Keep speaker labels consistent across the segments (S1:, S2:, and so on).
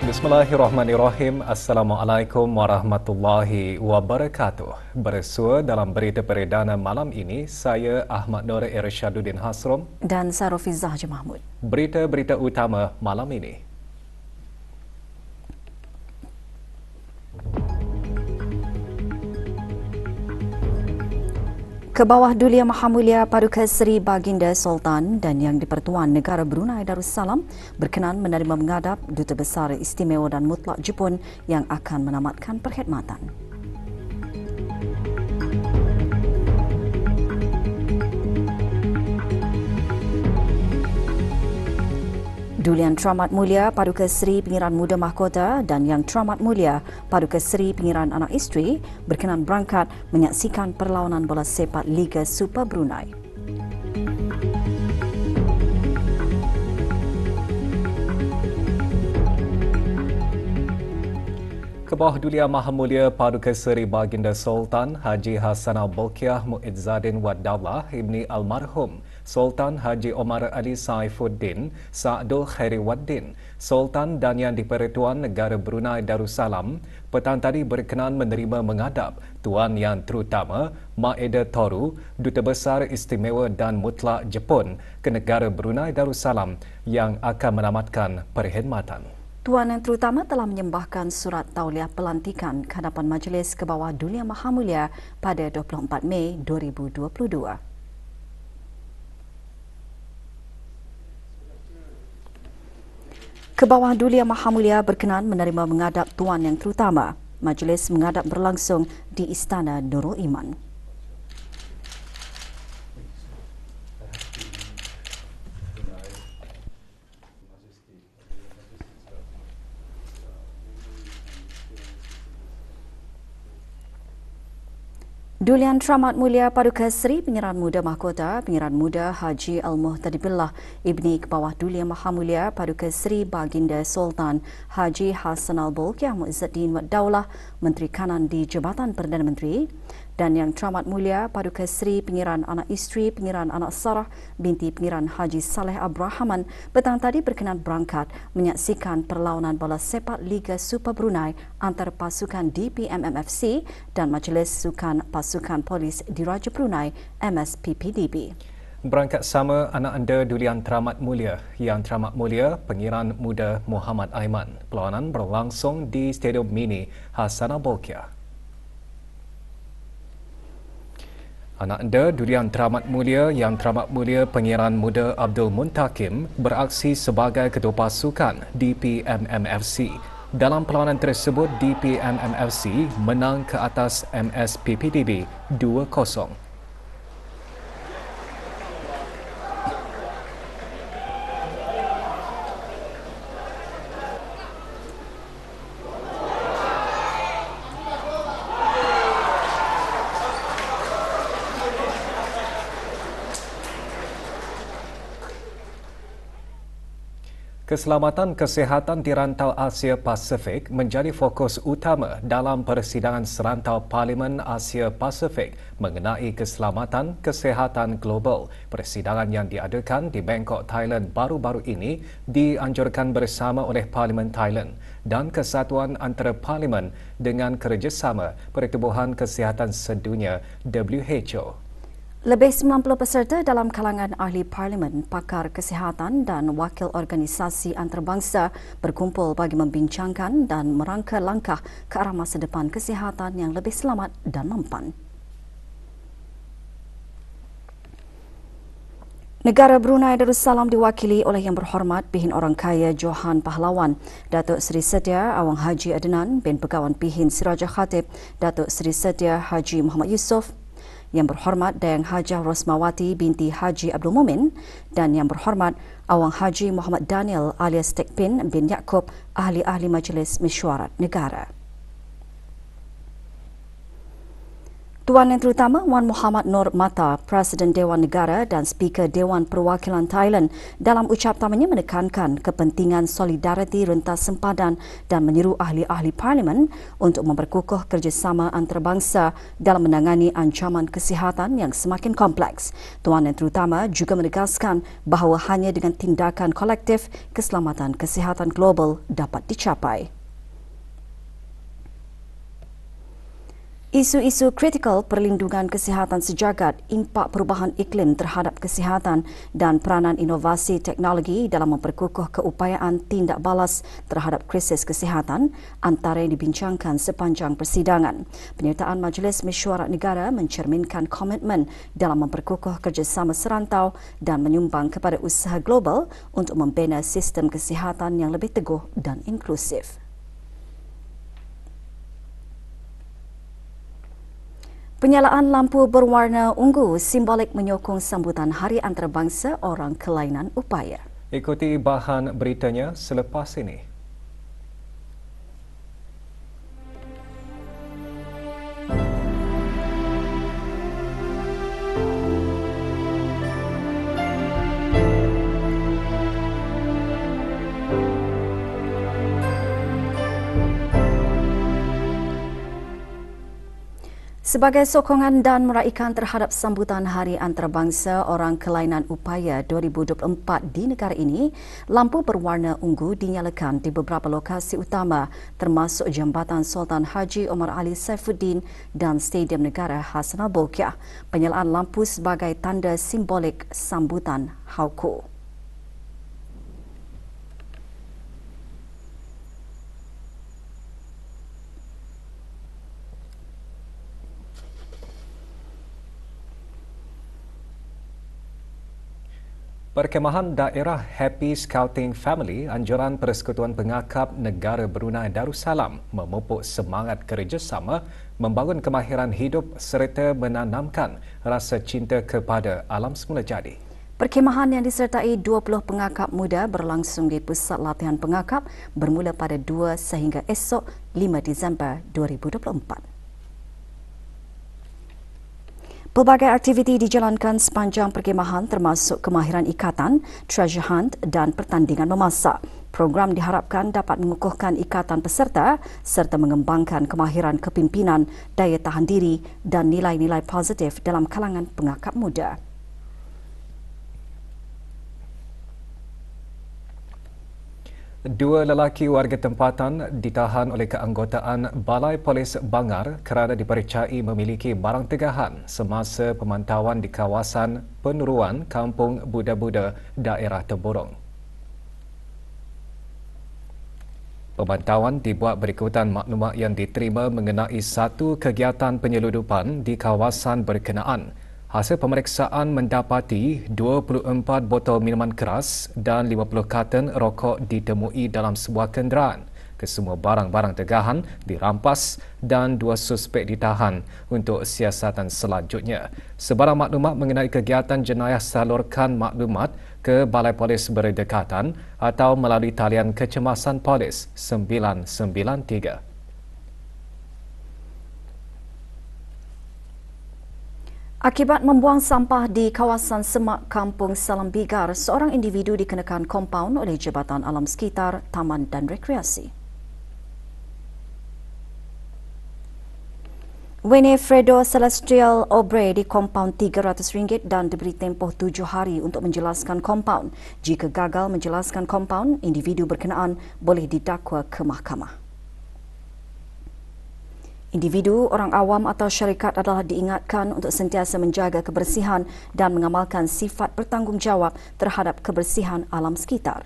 S1: Bismillahirrahmanirrahim. Assalamualaikum warahmatullahi wabarakatuh. Bersua dalam berita perdana malam ini, saya Ahmad Nur Irsyaduddin Hasrom
S2: dan Sarofizah Haji Mahmud.
S1: Berita-berita utama malam ini.
S2: Kebawah Duli Yang Maha Mulia Paduka Seri Baginda Sultan dan Yang di-Pertuan Negara Brunei Darussalam berkenan menerima menghadap Duta Besar Istimewa dan Mutlak Jepun yang akan menamatkan perkhidmatan. Duli Yang Teramat Mulia Paduka Seri Pengiran Muda Mahkota dan Yang Teramat Mulia Paduka Seri Pengiran Anak Isteri berkenan berangkat menyaksikan perlawanan bola sepak Liga Super Brunei.
S1: Kebawah Duli Yang Maha Mulia Paduka Seri Baginda Sultan Haji Hassanal Bolkiah Muizzadin Wadallah Ibni Almarhum Sultan Haji Omar Ali Saifuddin Sa'dul Khairiwaddin Sultan dan Yang di-Pertuan Negara Brunei Darussalam petang tadi berkenan menerima menghadap Tuan Yang Terutama Maeda Toru Duta Besar Istimewa dan Mutlak Jepun ke Negara Brunei Darussalam yang akan menamatkan perkhidmatan.
S2: Tuan Yang Terutama telah menyembahkan surat tauliah pelantikan ke hadapan Majlis Kebawah Duli Yang Maha Mulia pada 24 Mei 2022. Kebawah Duli Yang Maha Mulia berkenan menerima menghadap Tuan Yang Terutama. Majlis menghadap berlangsung di Istana Nurul Iman. Duli Yang Teramat Mulia Paduka Seri Pengiran Muda Mahkota, Pengiran Muda Haji Al-Muhtadibillah Ibni Kebawah Duli Yang Maha Mulia Paduka Seri Baginda Sultan Haji Hassanal Bolkiah Muizzadin Wadallah Menteri Kanan di Jabatan Perdana Menteri dan Yang Teramat Mulia Paduka Seri Pengiran Anak Isteri Pengiran Anak Sarah binti Pengiran Haji Saleh Abrahaman petang tadi berkenan berangkat menyaksikan perlawanan bola sepak Liga Super Brunei antara pasukan DPMMFC dan Majlis Sukan Pasukan Polis Diraja Brunei MSPPDB.
S1: Berangkat sama anak anda Duli Yang Teramat Mulia, Yang Teramat Mulia Pengiran Muda Muhammad Aiman. Perlawanan berlangsung di Stadium Mini Hassanal Bolkiah. Anak anda Duli Yang Teramat Mulia, Yang Teramat Mulia Pengiran Muda Abdul Muntakim beraksi sebagai ketua pasukan DPMMFC. Dalam perlawanan tersebut, DPMMFC menang ke atas MSPPDB 2-0. Keselamatan kesihatan di rantau Asia Pasifik menjadi fokus utama dalam persidangan serantau Parlimen Asia Pasifik mengenai keselamatan kesihatan global. Persidangan yang diadakan di Bangkok, Thailand baru-baru ini dianjurkan bersama oleh Parlimen Thailand dan Kesatuan Antara Parlimen dengan kerjasama Pertubuhan Kesihatan Sedunia WHO.
S2: Lebih 90 peserta dalam kalangan ahli parlimen, pakar kesihatan dan wakil organisasi antarabangsa berkumpul bagi membincangkan dan merangka langkah ke arah masa depan kesihatan yang lebih selamat dan mempan. Negara Brunei Darussalam diwakili oleh Yang Berhormat Pihin Orang Kaya Johan Pahlawan, Datuk Seri Sedia Awang Haji Adnan bin Pegawan Pihin Siraja Khatib, Datuk Seri Sedia Haji Muhammad Yusof, Yang Berhormat Dayang Hajah Rosmawati binti Haji Abdul Mumin dan Yang Berhormat Awang Haji Muhammad Daniel alias Tekpin bin Yaakob, ahli-ahli Majlis Mesyuarat Negara. Tuan Yang Terutama Wan Muhammad Noor Mata, Presiden Dewan Negara dan Speaker Dewan Perwakilan Thailand dalam ucapannya menekankan kepentingan solidariti rentas sempadan dan menyeru ahli-ahli parlimen untuk memperkukuh kerjasama antarabangsa dalam menangani ancaman kesihatan yang semakin kompleks. Tuan Yang Terutama juga menegaskan bahawa hanya dengan tindakan kolektif, keselamatan kesihatan global dapat dicapai. Isu-isu kritikal perlindungan kesihatan sejagat, impak perubahan iklim terhadap kesihatan dan peranan inovasi teknologi dalam memperkukuh keupayaan tindak balas terhadap krisis kesihatan antara yang dibincangkan sepanjang persidangan. Penyertaan Majlis Mesyuarat Negara mencerminkan komitmen dalam memperkukuh kerjasama serantau dan menyumbang kepada usaha global untuk membina sistem kesihatan yang lebih teguh dan inklusif. Penyalaan lampu berwarna ungu simbolik menyokong sambutan Hari Antarabangsa Orang Kelainan Upaya.
S1: Ikuti bahan beritanya selepas ini.
S2: Sebagai sokongan dan meraikan terhadap sambutan Hari Antarabangsa Orang Kelainan Upaya 2024 di negara ini, lampu berwarna ungu dinyalakan di beberapa lokasi utama termasuk Jambatan Sultan Haji Omar Ali Saifuddin dan Stadium Negara Hassanal Bolkiah. Penyalaan lampu sebagai tanda simbolik sambutan Hauku.
S1: Perkemahan Daerah Happy Scouting Family Anjuran Persekutuan Pengakap Negara Brunei Darussalam memupuk semangat kerjasama, membangun kemahiran hidup serta menanamkan rasa cinta kepada alam semula jadi.
S2: Perkemahan yang disertai 20 pengakap muda berlangsung di Pusat Latihan Pengakap bermula pada 2 sehingga esok 5 Disember 2024. Pelbagai aktiviti dijalankan sepanjang perkemahan termasuk kemahiran ikatan, treasure hunt dan pertandingan memasak. Program diharapkan dapat mengukuhkan ikatan peserta serta mengembangkan kemahiran kepimpinan, daya tahan diri dan nilai-nilai positif dalam kalangan pengakap muda.
S1: Dua lelaki warga tempatan ditahan oleh keanggotaan Balai Polis Bangar kerana dipercayai memiliki barang tegahan semasa pemantauan di kawasan penuruan Kampung Buda-Buda, daerah Temburong. Pemantauan dibuat berikutan maklumat yang diterima mengenai satu kegiatan penyeludupan di kawasan berkenaan. Hasil pemeriksaan mendapati 24 botol minuman keras dan 50 karton rokok ditemui dalam sebuah kenderaan. Kesemua barang-barang tegahan dirampas dan 2 suspek ditahan untuk siasatan selanjutnya. Sebarang maklumat mengenai kegiatan jenayah salurkan maklumat ke Balai Polis berdekatan atau melalui talian kecemasan polis 993.
S2: Akibat membuang sampah di kawasan semak Kampung Salam Bigar, seorang individu dikenakan kompaun oleh Jabatan Alam Sekitar, Taman dan Rekreasi. Winifredo Celestial Obre dikompaun RM300 dan diberi tempoh 7 hari untuk menjelaskan kompaun. Jika gagal menjelaskan kompaun, individu berkenaan boleh didakwa ke mahkamah. Individu, orang awam atau syarikat adalah diingatkan untuk sentiasa menjaga kebersihan dan mengamalkan sifat bertanggungjawab terhadap kebersihan alam sekitar.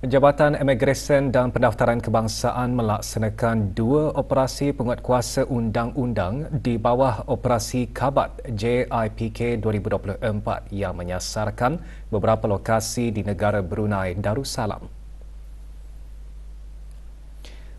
S1: Jabatan Imigresen dan Pendaftaran Kebangsaan melaksanakan 2 operasi penguatkuasa undang-undang di bawah Operasi Kabat JIPK 2024 yang menyasarkan beberapa lokasi di negara Brunei Darussalam.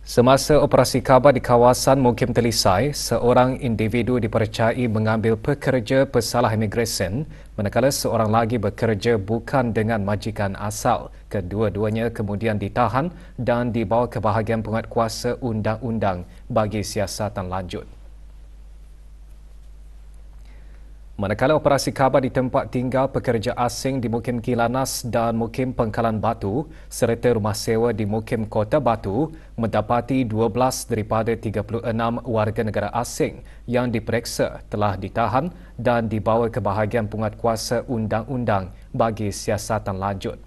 S1: Semasa operasi khabar di kawasan Mukim Telisai, seorang individu dipercayai mengambil pekerja pesalah imigresen manakala seorang lagi bekerja bukan dengan majikan asal. Kedua-duanya kemudian ditahan dan dibawa ke bahagian penguatkuasa undang-undang bagi siasatan lanjut. Manakala operasi khabar di tempat tinggal pekerja asing di Mukim Kilanas dan Mukim Pengkalan Batu serta rumah sewa di Mukim Kota Batu mendapati 12 daripada 36 warga negara asing yang diperiksa telah ditahan dan dibawa ke bahagian penguatkuasa undang-undang bagi siasatan lanjut.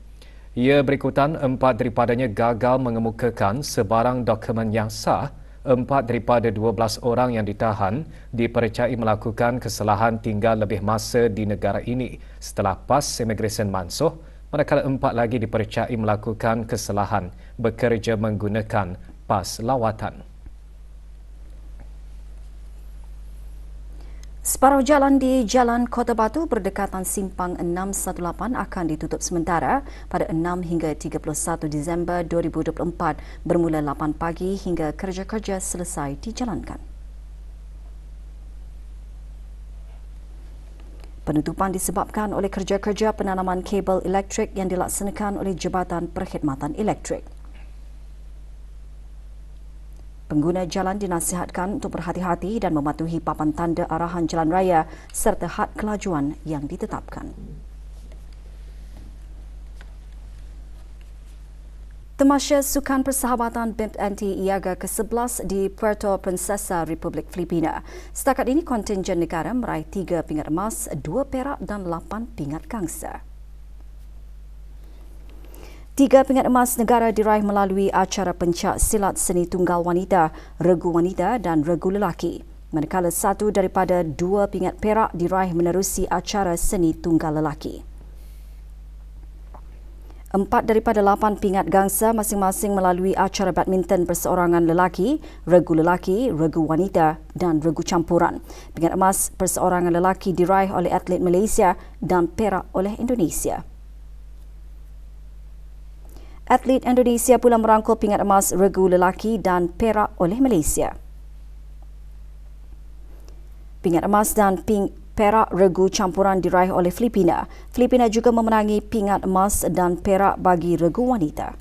S1: Ia berikutan 4 daripadanya gagal mengemukakan sebarang dokumen yang sah. 4 daripada 12 orang yang ditahan dipercayai melakukan kesalahan tinggal lebih masa di negara ini setelah PAS Imigresen mansuh, manakala 4 lagi dipercayai melakukan kesalahan bekerja menggunakan PAS lawatan.
S2: Separuh jalan di Jalan Kota Batu berdekatan Simpang 618 akan ditutup sementara pada 6 hingga 31 Disember 2024 bermula 8 pagi hingga kerja-kerja selesai dijalankan. Penutupan disebabkan oleh kerja-kerja penanaman kabel elektrik yang dilaksanakan oleh Jabatan Perkhidmatan Elektrik. Pengguna jalan dinasihatkan untuk berhati-hati dan mematuhi papan tanda arahan jalan raya serta had kelajuan yang ditetapkan. Tamasya Sukan Persahabatan BIMT Iaga ke-11 di Puerto Princesa, Republik Filipina. Setakat ini kontingen negara meraih 3 pingat emas, 2 perak dan 8 pingat gangsa. 3 pingat emas negara diraih melalui acara pencak silat seni tunggal wanita, regu wanita dan regu lelaki. Manakala 1 daripada 2 pingat perak diraih menerusi acara seni tunggal lelaki. 4 daripada 8 pingat gangsa masing-masing melalui acara badminton perseorangan lelaki, regu wanita dan regu campuran. Pingat emas perseorangan lelaki diraih oleh atlet Malaysia dan perak oleh Indonesia. Atlet Indonesia pula merangkul pingat emas regu lelaki dan perak oleh Malaysia. Pingat emas dan perak regu campuran diraih oleh Filipina. Filipina juga memenangi pingat emas dan perak bagi regu wanita.